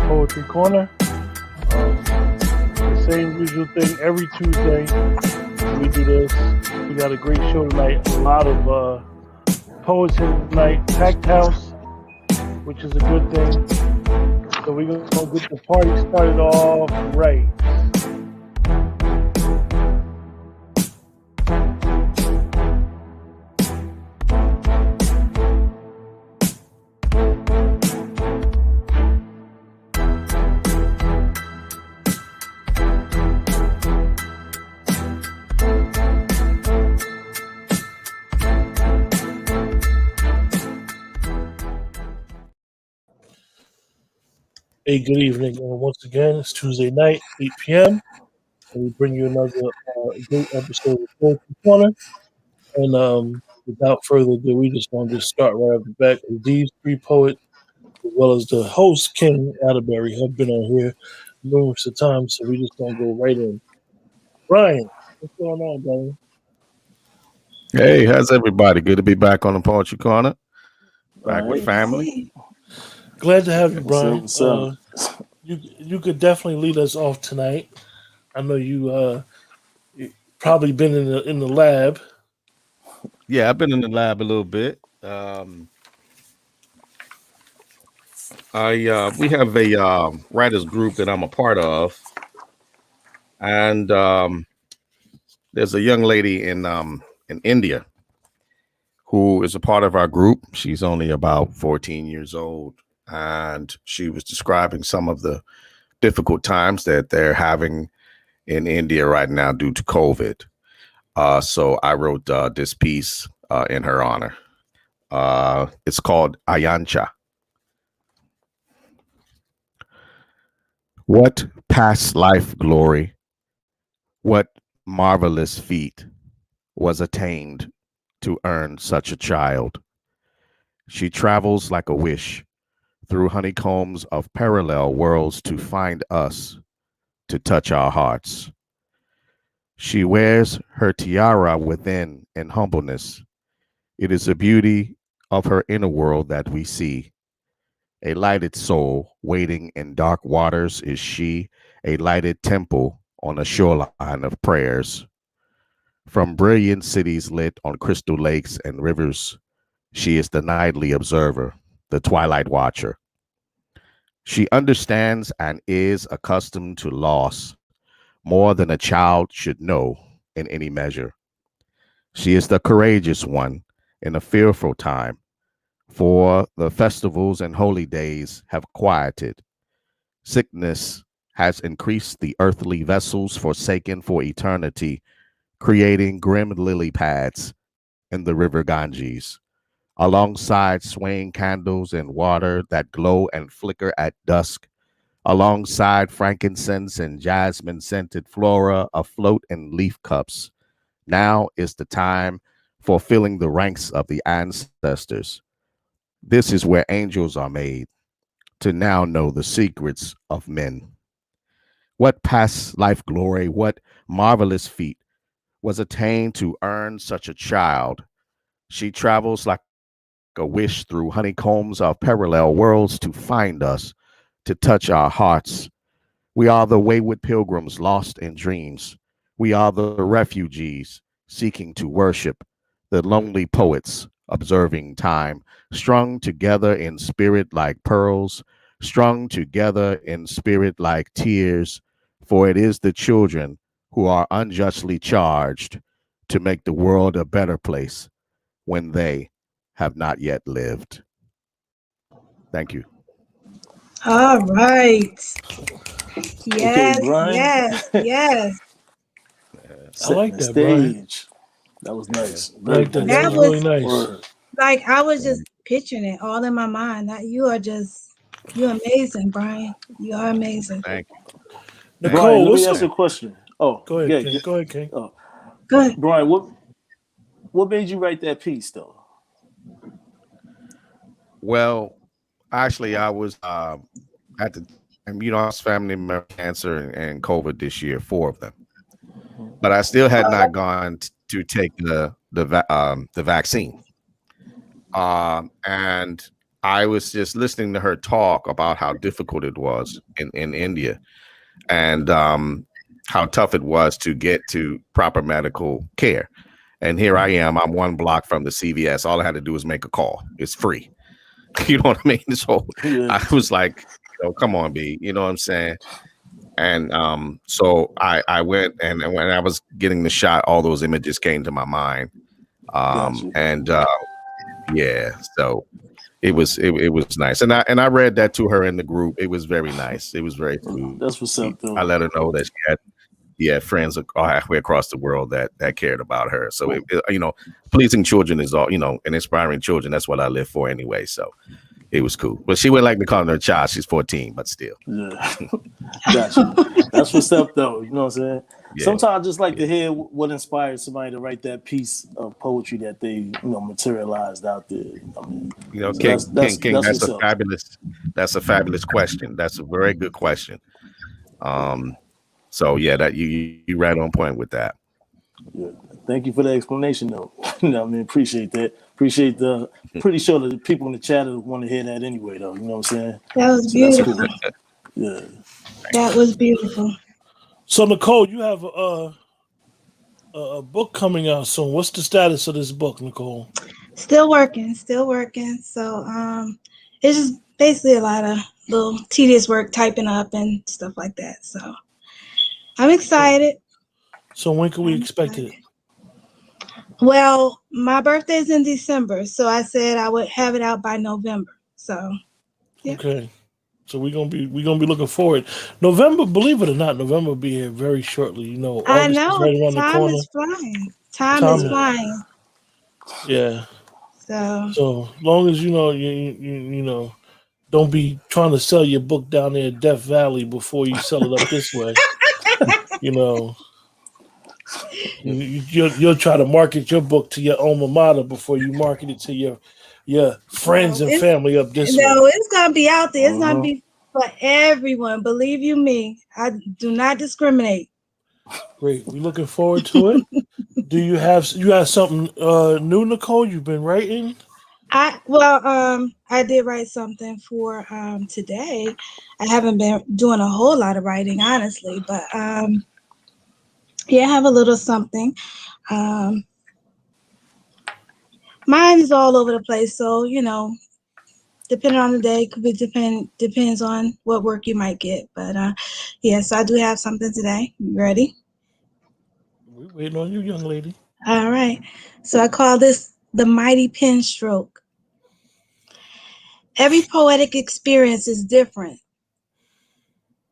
Poetry Corner. The same usual thing every Tuesday. We do this. We got a great show tonight. A lot of poets here tonight. Packed house, which is a good thing. So we're going to get the party started off right. Hey, good evening. Once again, it's Tuesday night, 8 p.m. And we bring you another great episode of Poetry Corner. And without further ado, we just want to start right off the bat. These three poets, as well as the host, King Atterbury, have been on here numerous of times, so we just going to go right in. Brian, what's going on, Brian? Hey, how's everybody? Good to be back on the Poetry Corner. Back with family. Glad to have you, Brian. You could definitely lead us off tonight. I know you probably been in the lab. Yeah, I've been in the lab a little bit. We have a writers group that I'm a part of, and there's a young lady in India who is a part of our group. She's only about 14 years old. And she was describing some of the difficult times that they're having in India right now due to COVID. So I wrote this piece in her honor. It's called Ayancha. What past life glory, what marvelous feat was attained to earn such a child? She travels like a wish through honeycombs of parallel worlds to find us, to touch our hearts. She wears her tiara within in humbleness. It is the beauty of her inner world that we see. A lighted soul waiting in dark waters is she, a lighted temple on a shoreline of prayers. From brilliant cities lit on crystal lakes and rivers, she is the nightly observer, the twilight watcher. She understands and is accustomed to loss more than a child should know in any measure. She is the courageous one in a fearful time, for the festivals and holy days have quieted. Sickness has increased the earthly vessels forsaken for eternity, creating grim lily pads in the river Ganges. Alongside swaying candles in water that glow and flicker at dusk, alongside frankincense and jasmine-scented flora afloat in leaf cups. Now is the time for filling the ranks of the ancestors. This is where angels are made, to now know the secrets of men. What past life glory, what marvelous feat was attained to earn such a child? She travels like a wish through honeycombs of parallel worlds to find us, to touch our hearts. We are the wayward pilgrims lost in dreams. We are the refugees seeking to worship, the lonely poets observing time, strung together in spirit like pearls, strung together in spirit like tears, for it is the children who are unjustly charged to make the world a better place when they have not yet lived. Thank you. All right. Yes, Okay, Brian. yes. I like that, Brian. That was nice. I like that. That was really nice. Like I was just picturing it all in my mind. You're amazing, Brian. You are amazing. Thank you. Nicole, Brian, let me ask you a question. Oh, go ahead, King. Go ahead, King. Oh. Go ahead. Brian, what made you write that piece, though? Well, actually, I was at the, I was family member cancer and COVID this year, 4 of them, but I still had not gone to take the vaccine, and I was just listening to her talk about how difficult it was in India, and how tough it was to get to proper medical care. And here I am. I'm 1 block from the CVS. All I had to do was make a call. It's free. You know what I mean? So Yeah. I was like, come on, B. You know what I'm saying? And so I went, and when I was getting the shot, all those images came to my mind. Gotcha. And yeah, so it was nice. And I read that to her in the group. It was very nice. It was very sweet. That's what's up, though. I let her know that she had friends halfway across the world that cared about her. So pleasing children is all, and inspiring children. That's what I live for anyway. So it was cool. But she wouldn't like me calling her a child. She's 14, but still. Yeah. Gotcha. That's what's up, though. You know what I'm saying? Yeah. Sometimes I just like to hear what inspired somebody to write that piece of poetry that they, materialized out there. I mean, King, that's a fabulous question. That's a very good question. So yeah, that you right on point with that. Yeah. Thank you for the explanation, though. Appreciate that. Pretty sure that the people in the chat want to hear that anyway, though. You know what I'm saying? That was beautiful. That's cool. Yeah. That was beautiful. So Nicole, you have a book coming out soon. What's the status of this book, Nicole? Still working. So it's just basically a lot of little tedious work typing up and stuff like that. So I'm excited. So when can we expect it? Well, my birthday is in December, so I said I would have it out by November. So yeah. Okay. So we're gonna be looking forward. November, believe it or not, November will be here very shortly. August I know is right around the time corner. is flying. Time is flying. Yeah. So long as you don't be trying to sell your book down there at Death Valley before you sell it up this way. You'll try to market your book to your alma mater before you market it to your friends and family up this way. No, it's gonna be out there. It's gonna be for everyone. Believe you me, I do not discriminate. Great. We're looking forward to it. Do you have something new, Nicole? You've been writing? I did write something for today. I haven't been doing a whole lot of writing, honestly, but yeah, I have a little something. Mine is all over the place, so depending on the day, could be depends on what work you might get. But yes, I do have something today. You ready? We're waiting on you, young lady. All right. So I call this the mighty pen stroke. Every poetic experience is different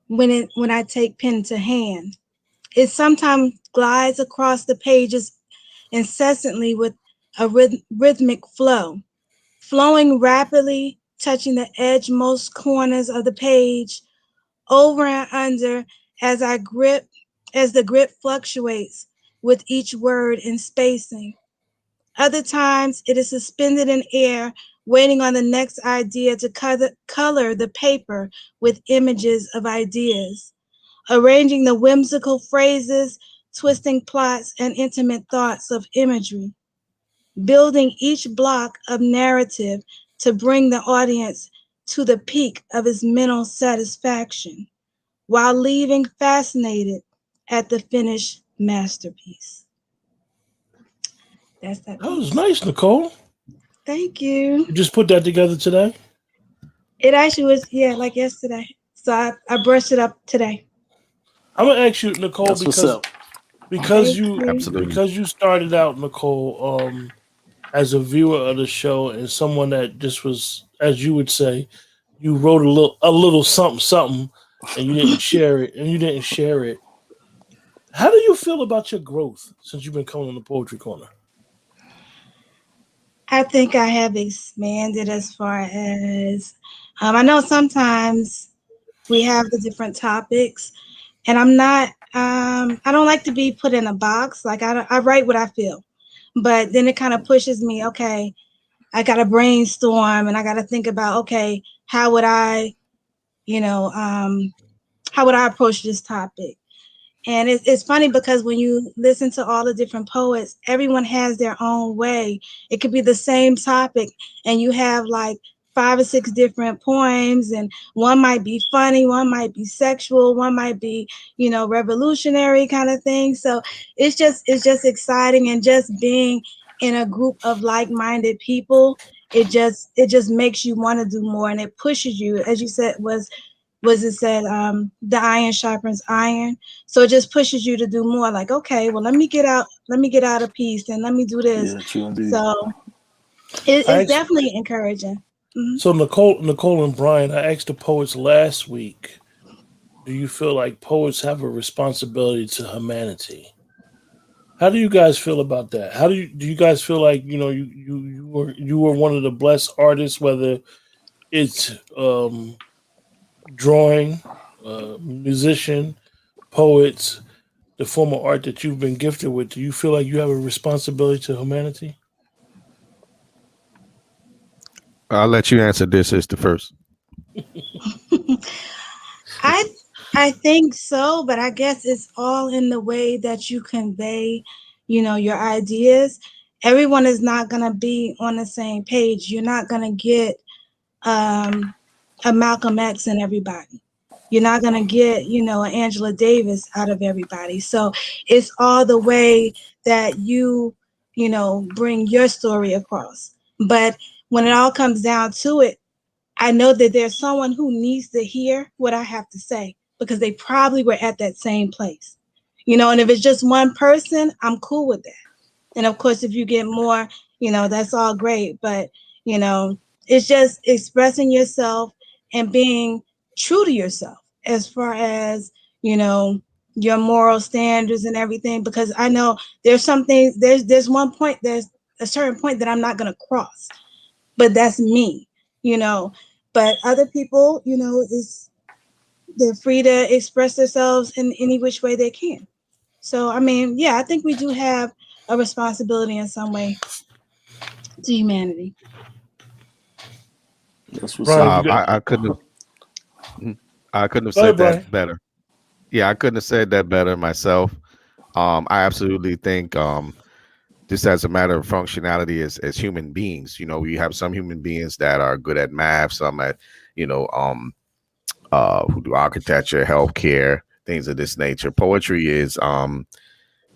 when I take pen to hand. It sometimes glides across the pages incessantly with a rhythmic flow, flowing rapidly, touching the edgemost corners of the page, over and under as the grip fluctuates with each word in spacing. Other times it is suspended in air, waiting on the next idea to color the paper with images of ideas, arranging the whimsical phrases, twisting plots, and intimate thoughts of imagery, building each block of narrative to bring the audience to the peak of his mental satisfaction, while leaving fascinated at the finished masterpiece. That's that. That was nice, Nicole. Thank you. You just put that together today? It actually was, like yesterday. So I brushed it up today. I'm gonna ask you, Nicole, because you started out, Nicole, as a viewer of the show and someone that just was, as you would say, you wrote a little something, and you didn't share it. How do you feel about your growth since you've been coming on the Poetry Corner? I think I have expanded as far as I know sometimes we have the different topics, and I'm not I don't like to be put in a box. Like I write what I feel, but then it kind of pushes me. Okay, I got to brainstorm and I got to think about, okay, how would I approach this topic? And it's funny because when you listen to all the different poets, everyone has their own way. It could be the same topic and you have like 5 or 6 different poems, and one might be funny, one might be sexual, one might be, revolutionary kind of thing. So it's just exciting, and just being in a group of like-minded people, it just makes you want to do more, and it pushes you, as you said, was it said, the iron sharpens iron. So it just pushes you to do more, like, okay, well, let me get out a piece, and let me do this. Yeah, true indeed. So it's I asked, definitely encouraging. Mhm. so Nicole and Brian, I asked the poets last week, do you feel like poets have a responsibility to humanity? How do you guys feel about that? Do you guys feel like you were one of the blessed artists, whether it's drawing, musician, poets, the form of art that you've been gifted with? Do you feel like you have a responsibility to humanity? I'll let you answer this as the first. I I think so, but I guess it's all in the way that you convey, your ideas. Everyone is not gonna be on the same page. You're not gonna get um, a Malcolm X in everybody. You're not gonna get, an Angela Davis out of everybody. So it's all the way that you bring your story across. But when it all comes down to it, I know that there's someone who needs to hear what I have to say because they probably were at that same place. And if it's just one person, I'm cool with that. And of course, if you get more, that's all great. But, you know, it's just expressing yourself and being true to yourself as far as, you know, your moral standards and everything. Because I know there's some things, there's a certain point that I'm not going to cross, but that's me, you know. But other people, they're free to express themselves in any which way they can. So, I mean, yeah, I think we do have a responsibility in some way to humanity. That's what's Brian, up. you got I couldn't have, I couldn't have go ahead, said Brian. that better. Yeah, I couldn't have said that better myself. I absolutely think just as a matter of functionality as human beings, we have some human beings that are good at math, some at, you know, um, who do architecture, healthcare, things of this nature. Poetry is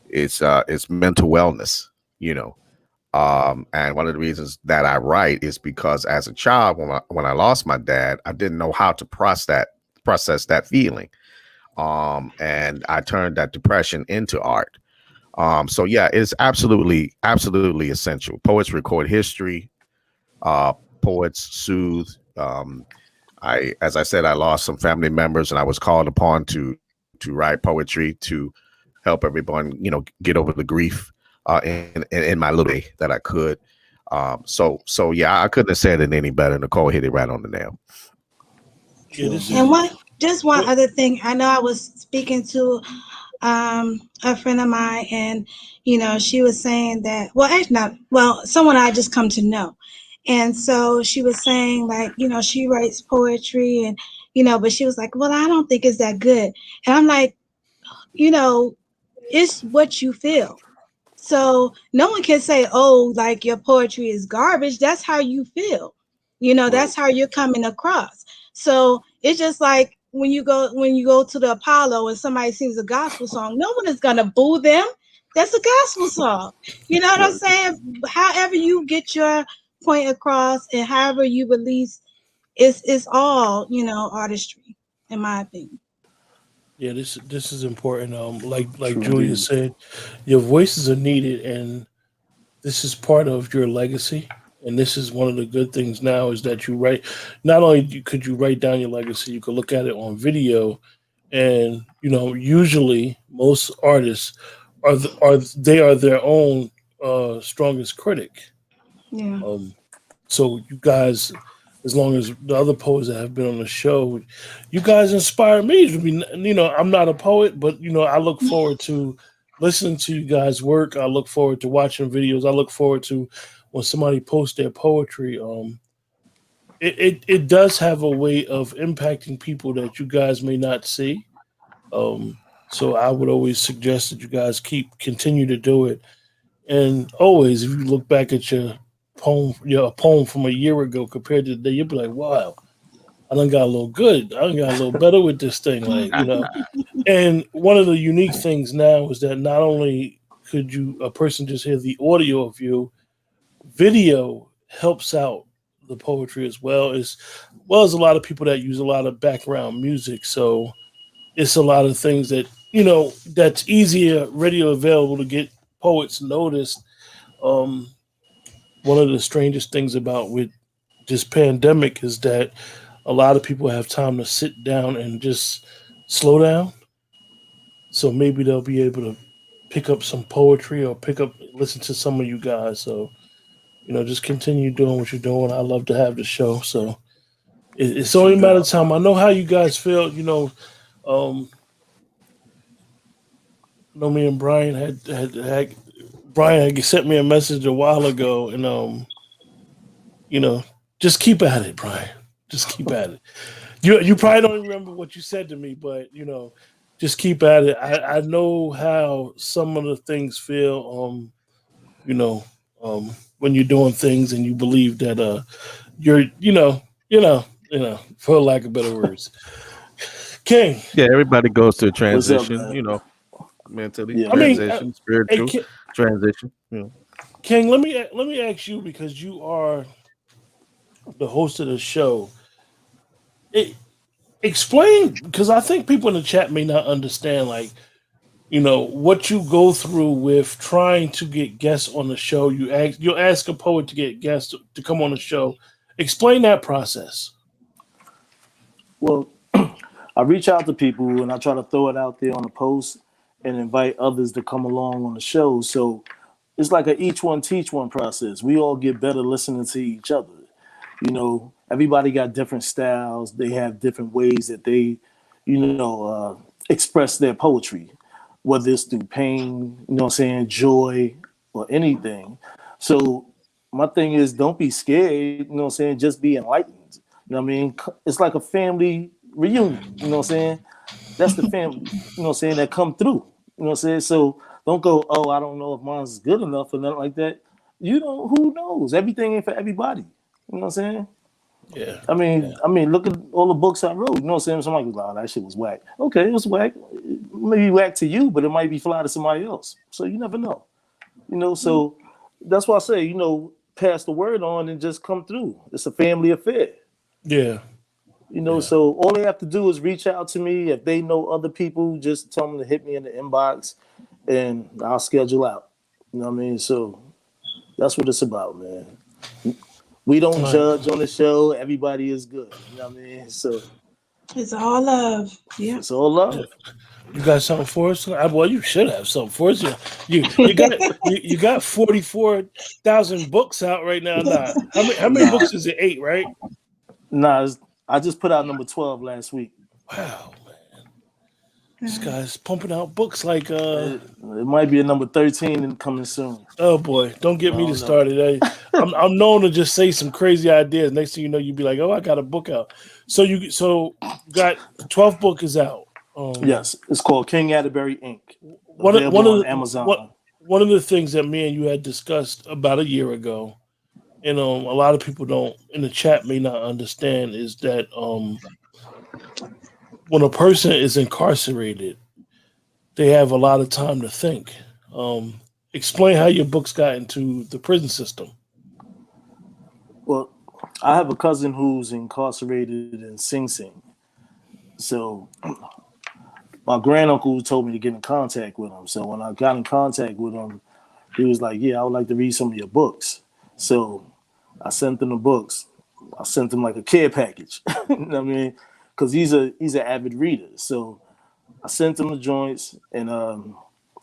it's mental wellness, you know. And one of the reasons that I write is because as a child, when I lost my dad, I didn't know how to process that feeling. And I turned that depression into art. So yeah, it's absolutely essential. Poets record history. Uh, Poets soothe. As I said, I lost some family members, and I was called upon to write poetry to help everyone, get over the grief in my little way that I could. So yeah, I couldn't have said it any better. Nicole hit it right on the nail. Yeah, True this And is indeed. one what other thing, I know I was speaking to a friend of mine, and she was saying that, well, actually not, well, someone I just come to know, and so she was saying, like, she writes poetry, and but she was like, well, I don't think it's that good, and I'm like, you know it's what you feel. So no one can say, oh, like your poetry is garbage. That's how you feel. Right. That's how you're coming across. So it's just like when you go to the Apollo and somebody sings a gospel song, no one is gonna boo them. That's a gospel song. You know what I'm Right. saying? However you get your point across and however you release, it's all, artistry, in my opinion. yeah, this is important. Like True Julia indeed. said, your voices are needed, and this is part of your legacy. And this is one of the good things now is that you write. Not only could you write down your legacy, you could look at it on video, and usually most artists are their own strongest critic. Yeah. Um, so you guys, as long as the other poets that have been on the show, you guys inspire me to be. I'm not a poet, but I look forward to listening to you guys work. I look forward to watching videos. I look forward to when somebody posts their poetry. It does have a way of impacting people that you guys may not see. Um, so I would always suggest that you guys continue to do it. And always, if you look back at your a poem from a year ago compared to today, you'll be like, wow, I done got a little good. I done got a little better with this thing. Like, and one of the unique things now is that not only could a person just hear the audio of you, video helps out the poetry as well as a lot of people that use a lot of background music. So it's a lot of things that that's easier radio available to get poets noticed. Um, One of the strangest things about with this pandemic is that a lot of people have time to sit down and just slow down. So maybe they'll be able to pick up some poetry or listen to some of you guys. So just continue doing what you're doing. I love to have the show. So it's only a matter of time. I know how you guys feel. Um, me and Brian had Brian had sent me a message a while ago, and just keep at it, Brian. Just keep at it. You probably don't even remember what you said to me, but just keep at it. I know how some of the things feel. When you're doing things and you believe that you're for lack of better words. King. Yeah, everybody goes through a What's up, transition, man? mentally, Yeah, transition, spiritual Hey, transition. King, let me ask you, because you are the host of the show. Explain, because I think people in the chat may not understand, like, what you go through with trying to get guests on the show. You'll ask a poet to get guests to come on the show. Explain that process. Well, I reach out to people and I try to throw it out there on the post and invite others to come along on the show. So it's like a each one teach one process. We all get better listening to each other. Everybody got different styles. They have different ways that they, express their poetry, whether it's through pain, joy, or anything. So my thing is, don't be scared, just be enlightened. It's like a family reunion, That's the family, that come through, So don't go, oh, I don't know if mine's good enough or nothing like that. Who knows? Everything ain't for everybody. You know what I'm saying? Yeah. I mean, look at all the books I wrote. You know what I'm saying? Somebody goes, "Oh, that shit was whack." Okay, it was whack. It may be whack to you, but it might be fly to somebody else. So you never know. So that's why I say, pass the word on and just come through. It's a family affair. Yeah. So all they have to do is reach out to me. If they know other people, just tell them to hit me in the inbox, and I'll schedule out. You know what I mean? So that's what it's about, man. We don't judge on the show. Everybody is good. You know what I mean? So It's all love. Yeah. it's all love. Yeah. You got something for us? Well, you should have something for us. You got 44,000 books out right now. Nah. How many books is it? 8, right? Nah, I just put out number 12 last week. Wow, man. This guy's pumping out books like It might be a number 13 and coming soon. Oh boy, don't get me started. I'm known to just say some crazy ideas. Next thing you know, you'd be like, "Oh, I got a book out." So you got 12th book is out. Yes, it's called King Atterbury Inc. One of Amazon. One of the things that me and you had discussed about a year ago, and a lot of people don't in the chat may not understand, is that when a person is incarcerated, they have a lot of time to think. Explain how your books got into the prison system. Well, I have a cousin who's incarcerated in Sing Sing. So my granduncle told me to get in contact with him. So when I got in contact with him, he was like, "Yeah, I would like to read some of your books." So I sent him the books. I sent him like a care package. You know what I mean? Because he's an avid reader. So I sent him the joints, and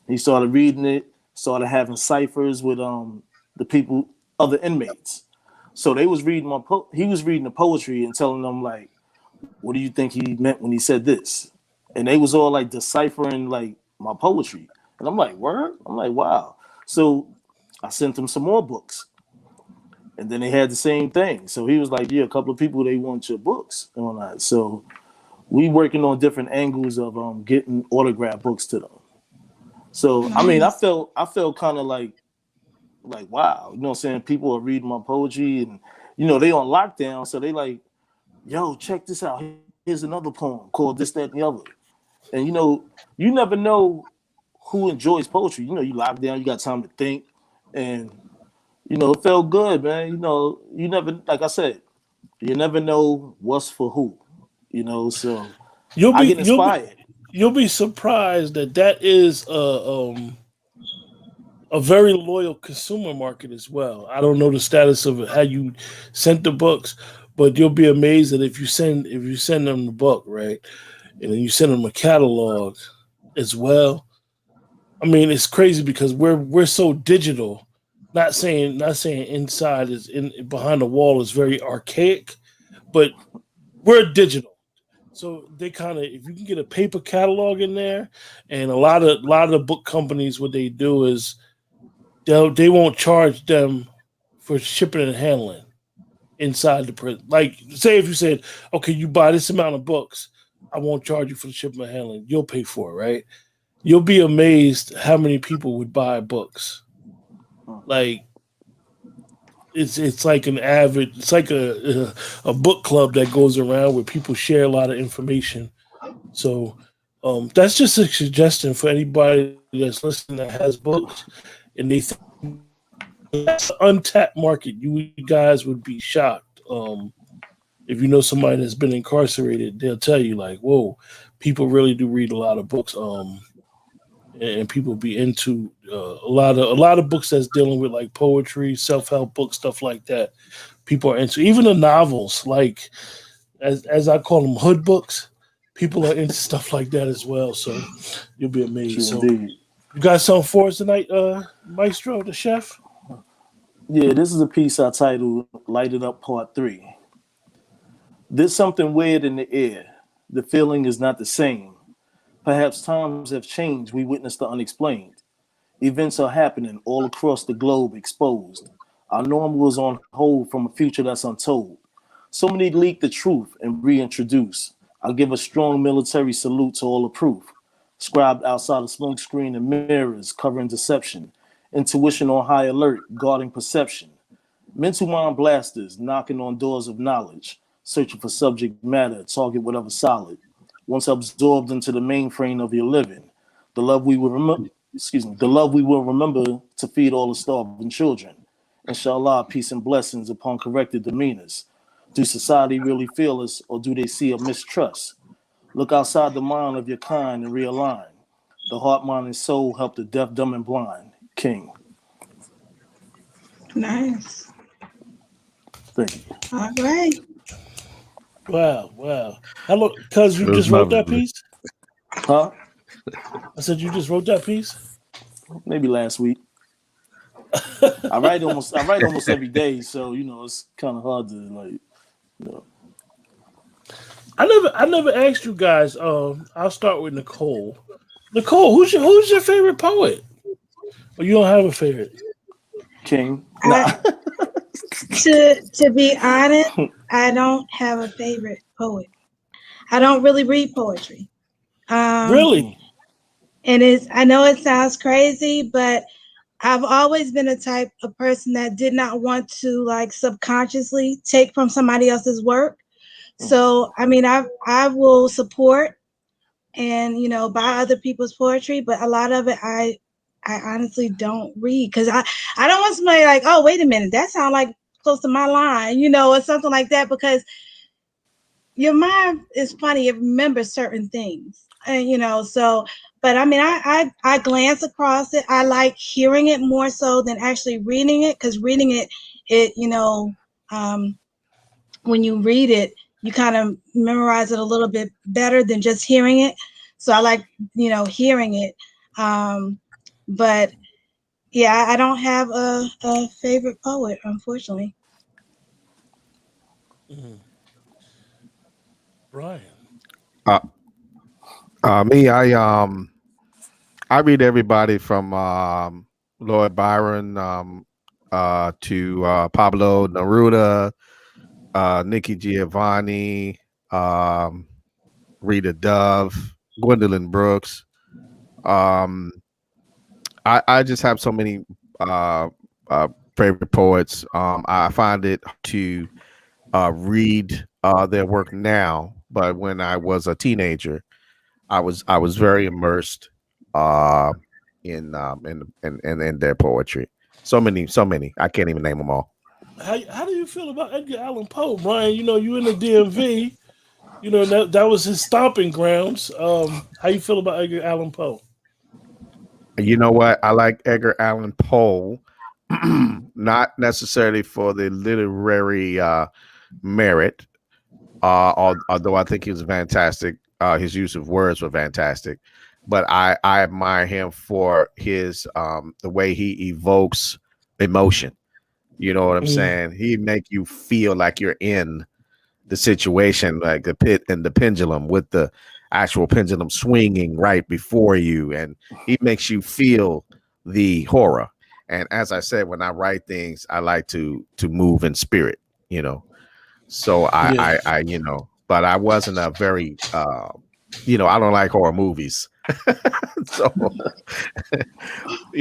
he started reading it. Started having ciphers with the people, other inmates. So they was reading he was reading the poetry and telling them like, "What do you think he meant when he said this?" And they was all like deciphering like my poetry, and I'm like, "Word?" I'm like, "Wow." So I sent them some more books, and then they had the same thing. So he was like, "Yeah, a couple of people they want your books and all that." So we working on different angles of getting autographed books to them. So I mean, I felt kind of like Like, wow, you know what I'm saying? People are reading my poetry, and they on lockdown, so they like, yo, check this out. Here's another poem called this, that, and the other. And you never know who enjoys poetry. You lock down, you got time to think, and it felt good, man. You never, like I said, you never know what's for who. So You'll I be get you'll be inspired. you'll be surprised that is a very loyal consumer market as well. I don't know the status of how you sent the books, but you'll be amazed that if you send them the book, right, and then you send them a catalog as well. I mean, it's crazy because we're so digital. Not saying inside is in behind the wall is very archaic, but we're digital. So they kind of, if you can get a paper catalog in there, and a lot of the book companies, what they do is they won't charge them for shipping and handling inside the prison. Like, say if you said, okay, you buy this amount of books, I won't charge you for the shipping and handling. You'll pay for it, right? You'll be amazed how many people would buy books. Like it's like an avid, it's like a book club that goes around where people share a lot of information. So that's just a suggestion for anybody that's listening that has books and they think that's an untapped market. You guys would be shocked. If you know somebody that's been incarcerated, they'll tell you like, "Whoa, people really do read a lot of books." And people be into a lot of books that's dealing with like poetry, self help books, stuff like that. People are into even the novels, like as I call them, hood books. People are into stuff like that as well. So you'll be amazed. True So indeed. you got something for us tonight, Maestro, the chef? Yeah, this is a piece I titled Light It Up Part 3. There's something weird in the air. The feeling is not the same. Perhaps times have changed. We witness the unexplained. Events are happening all across the globe exposed. Our normal is on hold from a future that's untold. So many leak the truth and reintroduce. I give a strong military salute to all the proof. Scribed outside of smoke screen and mirrors, covering deception. Intuition on high alert, guarding perception. Mental mind blasters knocking on doors of knowledge, searching for subject matter, target whatever solid. Once absorbed into the mainframe of your living, the love we will remember, the love we will remember to feed all the starving children. Inshallah, peace and blessings upon corrected demeanors. Do society really feel us, or do they see a mistrust? Look outside the mind of your kind and realign. The heart, mind, and soul help the deaf, dumb, and blind. King. Nice. Thank you. All right. Wow, wow. Hello, cuz you It was just wrote that lovely. piece? Huh? I said you just wrote that piece? Maybe last week. I write almost every day, so it's kind of hard to like. You know. I never asked you guys. I'll start with Nicole. Nicole, who's your favorite poet? Or you don't have a favorite? King. I, Nah. to be honest, I don't have a favorite poet. I don't really read poetry. Um, Really? and I know it sounds crazy, but I've always been a type of person that did not want to like subconsciously take from somebody else's work. So I mean, I will support and buy other people's poetry, but a lot of it I honestly don't read because I don't want somebody like, oh wait a minute, that sounds like close to my line, or something like that, because your mind is funny, it remembers certain things, and so. But I mean, I glance across it. I like hearing it more so than actually reading it, because reading it um, when you read it, you kind of memorize it a little bit better than just hearing it. So I like, hearing it. But yeah, I don't have a favorite poet, unfortunately. Mm, Brian. Uh, Me, I read everybody from Lord Byron to Pablo Neruda, Nikki Giovanni, um, Rita Dove, Gwendolyn Brooks. Um, I just have so many favorite poets. I find it to read their work now, but when I was a teenager, I was very immersed uh, in their poetry. So many. I can't even name them all. How do you feel about Edgar Allan Poe, Brian? You know, you in the DMV. You know that was his stomping grounds. How you feel about Edgar Allan Poe? You know what? I like Edgar Allan Poe, not necessarily for the literary merit, although I think he was fantastic. His use of words were fantastic, but I admire him for his the way he evokes emotion. You know what I'm Mm, saying? He make you feel like you're in the situation, like the pit and the pendulum, with the actual pendulum swinging right before you, and he makes you feel the horror. And as I said, when I write things, I like to move in spirit, you know. So yeah, but I wasn't a very I don't like horror movies. So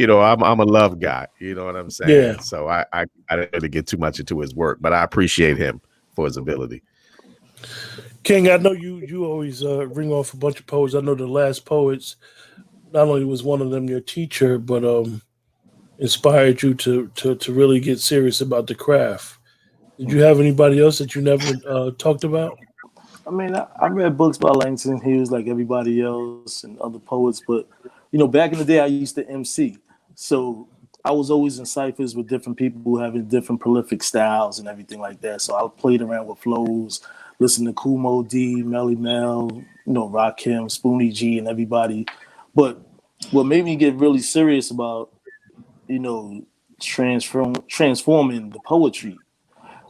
I'm a love guy, you know what I'm yeah. saying? So I didn't really get too much into his work, but I appreciate him for his ability. King, I know you always ring off a bunch of poets. I know the last poets. Not only was one of them your teacher, but inspired you to really get serious about the craft. Did you have anybody else that you never talked about? I mean, I read books by Langston Hughes like everybody else and other poets, but back in the day, I used to MC, so I was always in ciphers with different people having different prolific styles and everything like that. So I played around with flows, listened to Kumo D, Melly Mel, Rakim, Spoonie G, and everybody. But what made me get really serious about you know transforming the poetry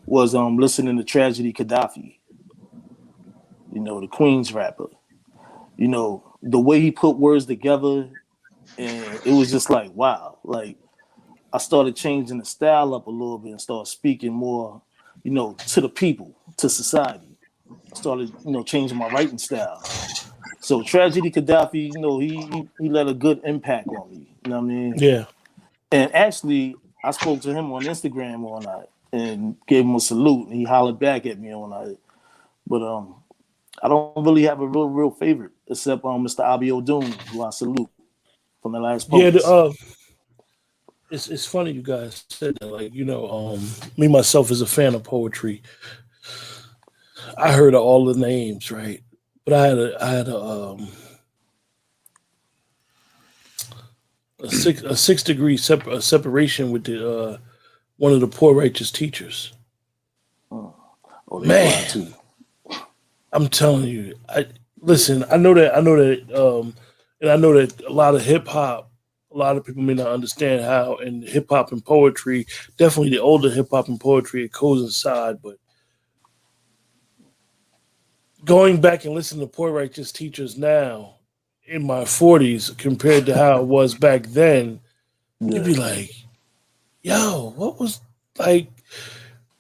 was listening to Tragedy Gaddafi, the Queen's rapper. The way he put words together, and it was just like, wow. Like, I started changing the style up a little bit and started speaking more, to the people, to society. I started, changing my writing style. So Tragedy Gaddafi, he let a good impact on me. You know what I mean? Yeah, And actually, I spoke to him on Instagram all night and gave him a salute, and he hollered back at me all night. But I don't really have a real favorite except Mr. Abi O'Doon, who I salute from the last yeah. poets. It's funny you guys said that. Like me myself as a fan of poetry, I heard of all the names, right? But I had a 6 degree separation with the one of the poor righteous teachers. Oh, they fly Man, too. I'm telling you, I listen. And I know that a lot of hip hop, a lot of people may not understand how in hip hop and poetry, definitely the older hip hop and poetry, it coincide. But going back and listening to poor righteous teachers now in my 40s compared to how it was back then, you'd Yeah, be like, yo, what was like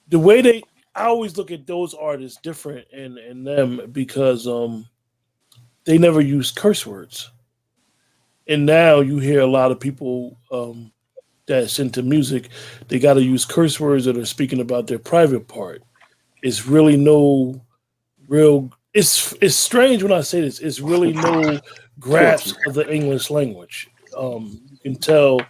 the way they I always look at those artists different in them because they never used curse words. And now you hear a lot of people that's into music, they got to use curse words that are speaking about their private part. It's really no real. It's strange when I say this. It's really no trust me. grasp of the English language. You can tell.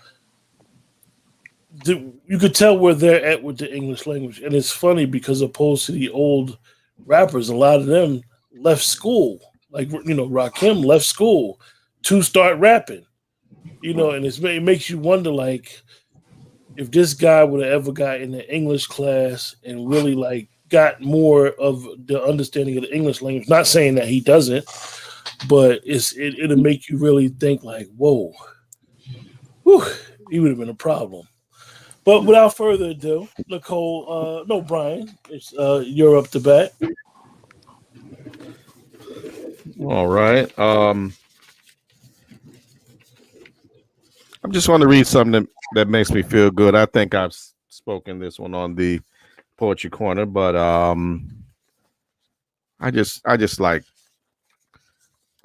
You could tell where they're at with the English language, and it's funny because opposed to the old rappers, a lot of them left school. Like Rakim left school to start rapping. And it makes you wonder, like, if this guy would have ever got in the English class and really like got more of the understanding of the English language. Not saying that he doesn't, but it'll make you really think like, whoa, whew, he would have been a problem. But without further ado, Nicole, no, Brian, it's you're up to bat. All right. I just want to read something that makes me feel good. I think I've spoken this one on the poetry corner, but I just like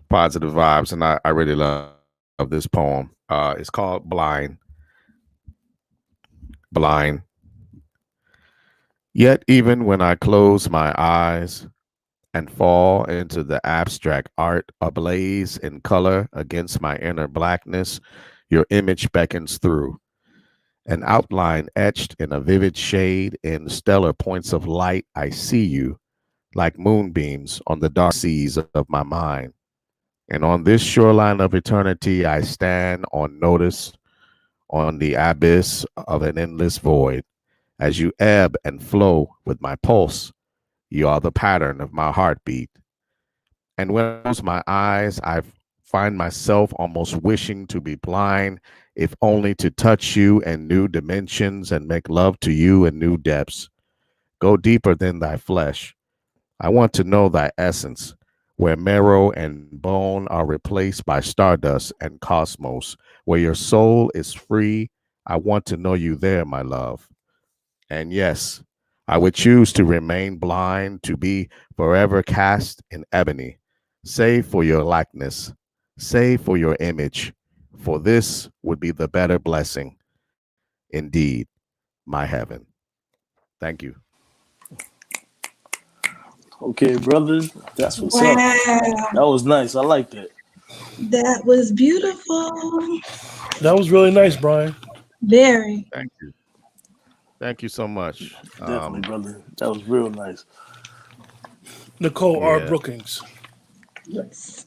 positive vibes, and I really love this poem. It's called Blind. blind. Yet, even when I close my eyes and fall into the abstract art ablaze in color against my inner blackness, your image beckons through. An outline etched in a vivid shade in stellar points of light, I see you like moonbeams on the dark seas of my mind. And on this shoreline of eternity, I stand on notice on the abyss of an endless void. As you ebb and flow with my pulse, you are the pattern of my heartbeat. And when I close my eyes, I find myself almost wishing to be blind, if only to touch you in new dimensions and make love to you in new depths. Go deeper than thy flesh. I want to know thy essence, where marrow and bone are replaced by stardust and cosmos, where your soul is free. I want to know you there, my love. And yes, I would choose to remain blind, to be forever cast in ebony, save for your likeness, save for your image, for this would be the better blessing, indeed, my heaven. Thank you. Okay, brother, that's what's up. Wow, That was nice. I like that. that was beautiful. That was really nice, Brian. Very. Thank you. Thank you so much. Definitely, brother. That was real nice. Nicole R. Yeah. Brookings. Yes.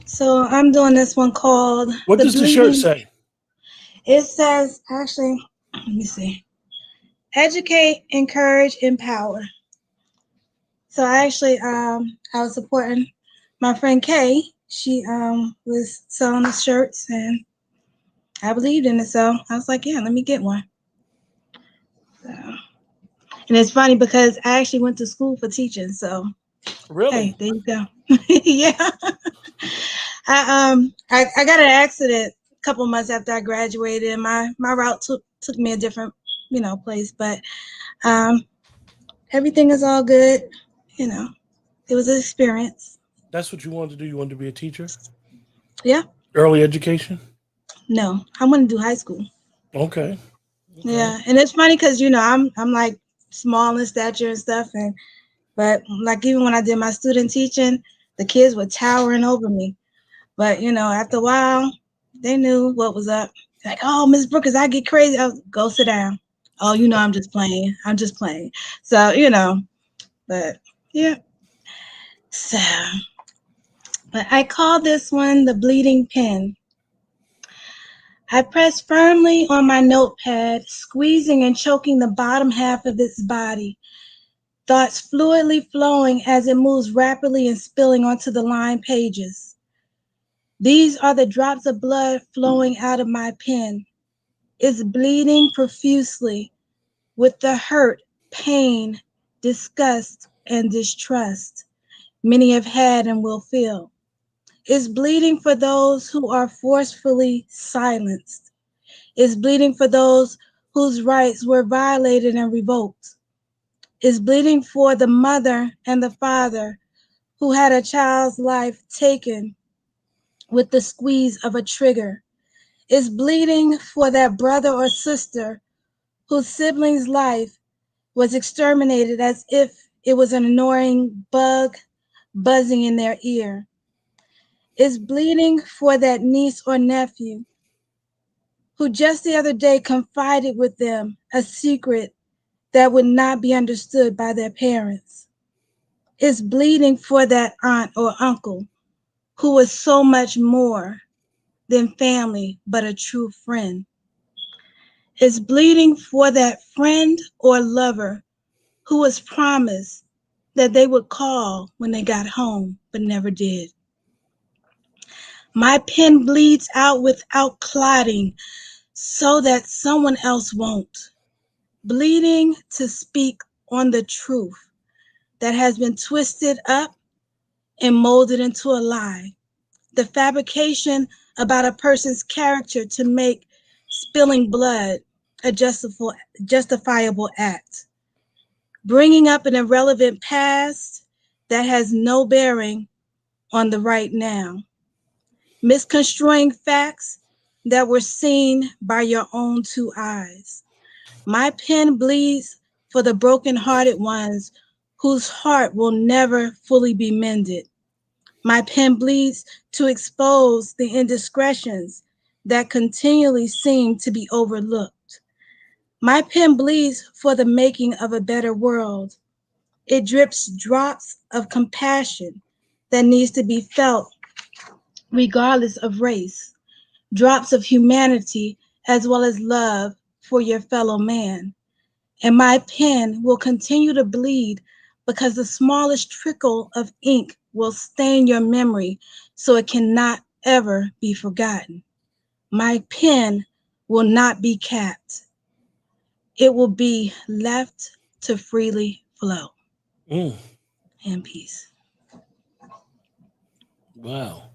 So I'm doing this one called What The does the shirt Bleeding. say? It says, actually, let me see. Educate, encourage, empower. So I was supporting my friend Kay. She was selling the shirts and I believed in it. So I was like, yeah, let me get one. So, and it's funny because I actually went to school for teaching. So Really? hey, there you go. Yeah. I got an accident a couple months after I graduated and my route took me a different, place. But um everything is all good, you know. It was an experience. That's what you wanted to do? You wanted to be a teacher? Yeah. Early education? No, I want to do high school. Okay. Okay. Yeah, and it's funny because I'm like small in stature and stuff, but like even when I did my student teaching, the kids were towering over me. But after a while, they knew what was up. Like, oh, Miss Brookers, I get crazy. I was, go sit down. Oh, I'm just playing. I'm just playing. So but yeah. So, but I call this one the bleeding pen. I press firmly on my notepad, squeezing and choking the bottom half of its body, thoughts fluidly flowing as it moves rapidly and spilling onto the lined pages. These are the drops of blood flowing out of my pen. It's bleeding profusely with the hurt, pain, disgust, and distrust many have had and will feel. It's bleeding for those who are forcefully silenced. It's bleeding for those whose rights were violated and revoked. It's bleeding for the mother and the father who had a child's life taken with the squeeze of a trigger. It's bleeding for that brother or sister whose sibling's life was exterminated as if it was an annoying bug buzzing in their ear. It's bleeding for that niece or nephew who just the other day confided with them a secret that would not be understood by their parents. It's bleeding for that aunt or uncle who was so much more than family but a true friend. It's bleeding for that friend or lover who was promised that they would call when they got home but never did. My pen bleeds out without clotting so that someone else won't. Bleeding to speak on the truth that has been twisted up and molded into a lie. The fabrication about a person's character to make spilling blood a justifiable act. Bringing up an irrelevant past that has no bearing on the right now. Misconstruing facts that were seen by your own two eyes. My pen bleeds for the broken-hearted ones whose heart will never fully be mended. My pen bleeds to expose the indiscretions that continually seem to be overlooked. My pen bleeds for the making of a better world. It drips drops of compassion that needs to be felt regardless of race, drops of humanity as well as love for your fellow man. And my pen will continue to bleed because the smallest trickle of ink will stain your memory so it cannot ever be forgotten. My pen will not be capped. It will be left to freely flow. Mm. And peace. Wow.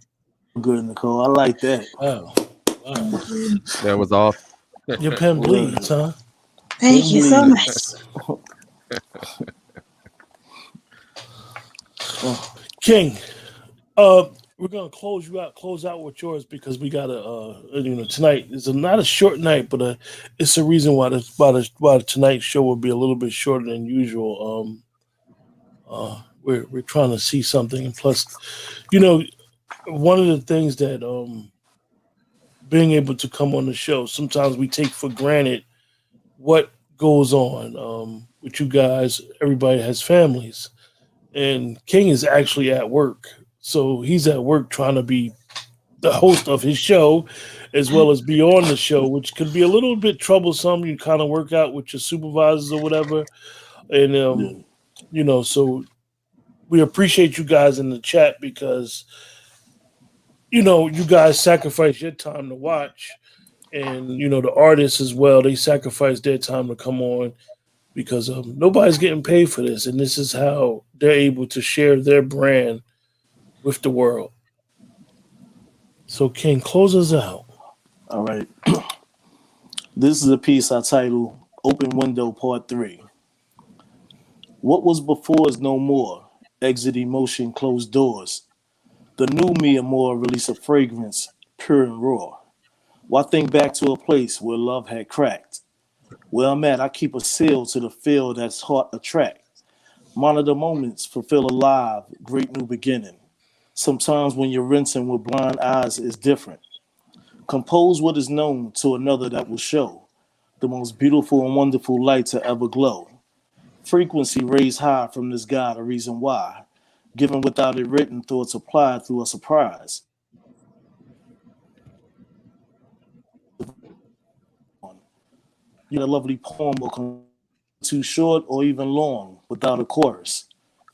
Good, Nicole. I like that. Wow. Wow. Thank you. That was all. Your pen bleeds, huh? Thank you so much. King, we're gonna close out with yours because we gotta, tonight is not a short night, but it's a reason why tonight's show will be a little bit shorter than usual. We're trying to see something, and plus, one of the things that being able to come on the show, sometimes we take for granted what goes on with you guys. Everybody has families, and King is actually at work. So he's at work trying to be the host of his show as well as be on the show, which could be a little bit troublesome. You kind of work out with your supervisors or whatever. And, so we appreciate you guys in the chat because, you guys sacrifice your time to watch. And, the artists as well, they sacrifice their time to come on because nobody's getting paid for this. And this is how they're able to share their brand with the world. So, King, close us out. All right. This is a piece I titled Open Window Part 3. What was before is no more. Exit emotion, closed doors. The new me and more release a fragrance, pure and raw. Why think back to a place where love had cracked? Where I'm at, I keep a seal to the field that's heart attract. Monitor moments, fulfill alive, great new beginning. Sometimes when you're rinsing with blind eyes is different. Compose what is known to another that will show the most beautiful and wonderful light to ever glow. Frequency raised high from this God, a reason why. Given without it written, thoughts applied through a surprise. You get a lovely poem will come too short or even long without a chorus.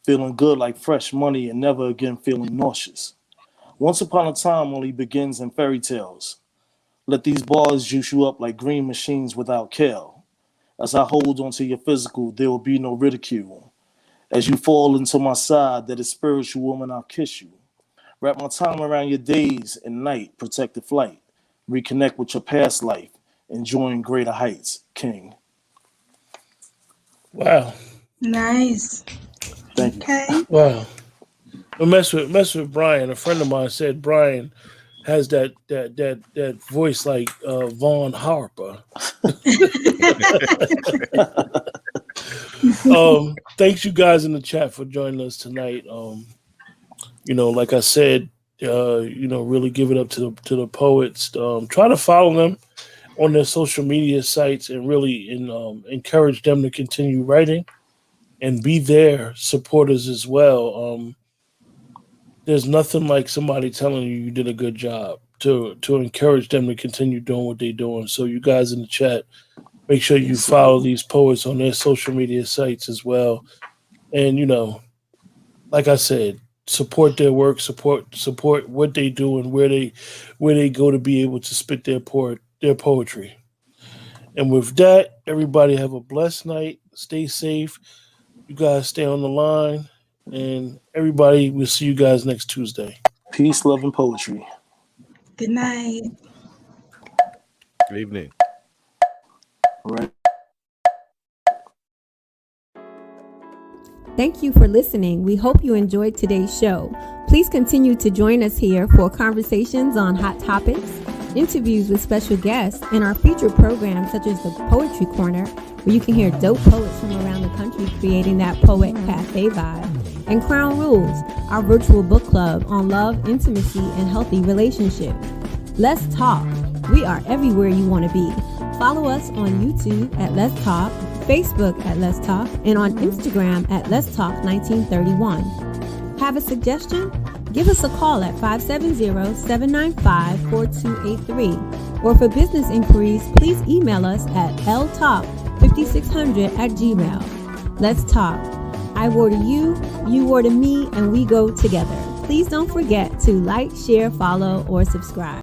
Feeling good like fresh money and never again feeling nauseous. Once upon a time only begins in fairy tales. Let these bars juice you up like green machines without kale. As I hold onto your physical, there will be no ridicule. As you fall into my side, that is spiritual woman, I'll kiss you. Wrap my time around your days and night, protect the flight. Reconnect with your past life, enjoying greater heights, King. Wow. Nice. Thank you. Okay. Wow. Well, mess with Brian. A friend of mine said Brian has that voice like Vaughn Harper. Thanks you guys in the chat for joining us tonight. Like I said, really give it up to the poets. Try to follow them on their social media sites and really encourage them to continue writing and be their supporters as well. There's nothing like somebody telling you did a good job to encourage them to continue doing what they're doing. So you guys in the chat, make sure you follow these poets on their social media sites as well. And, like I said, support their work, support what they do and where they go to be able to spit their poetry. And with that, everybody have a blessed night. Stay safe. You guys stay on the line. And everybody, we'll see you guys next Tuesday. Peace, love, and poetry. Good night. Good evening. All right. Thank you for listening. We hope you enjoyed today's show. Please continue to join us here for conversations on hot topics, interviews with special guests, and our featured programs such as the Poetry Corner, where you can hear dope poets from around the country creating that poet cafe vibe, and Crown Rules, our virtual book club on love, intimacy, and healthy relationships. Let's talk. We are everywhere you want to be. Follow us on YouTube at Let's Talk, Facebook at Let's Talk, and on Instagram at Let's Talk 1931. Have a suggestion? Give us a call at 570-795-4283. Or for business inquiries, please email us at ltalk5600@gmail. Let's talk. I wore to you, you wore to me, and we go together. Please don't forget to like, share, follow, or subscribe.